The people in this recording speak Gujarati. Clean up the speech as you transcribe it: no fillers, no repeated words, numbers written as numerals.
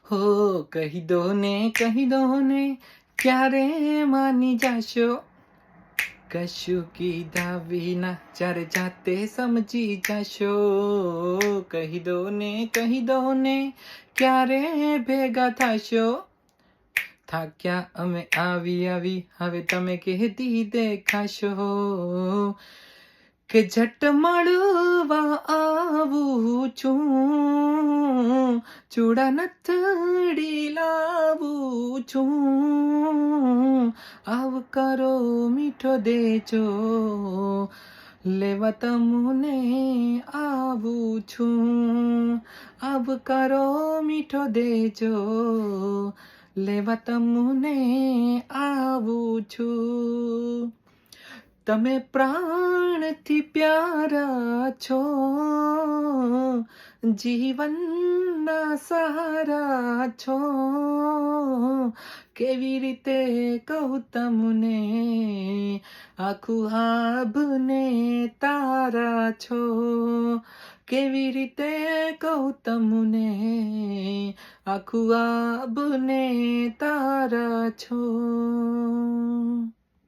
હો કહી દો ને ક્યારે માની જાશો, કશું કીધા વિના જ્યારે જાતે સમજી જાશો. કહી દો ને ક્યારે ભેગા થશો, થાક્યા અમે આવી હવે તમે કહેતી દેખાશો. કે ઝટ મળવા આવું છું, ચૂડા નથડી લાવું છું, આવકારો મીઠો દેજો, લેવા તમને આવું છું. આવકારો મીઠો દેજો, લેવા તમને આવું છું. તમે પ્રાણથી પ્યારા છો, જીવનના સહારા છો. કેવી રીતે કહું તમને, આખું આભને તારા છો. કેવી રીતે કહું તમને, આખું આભને તારા છો.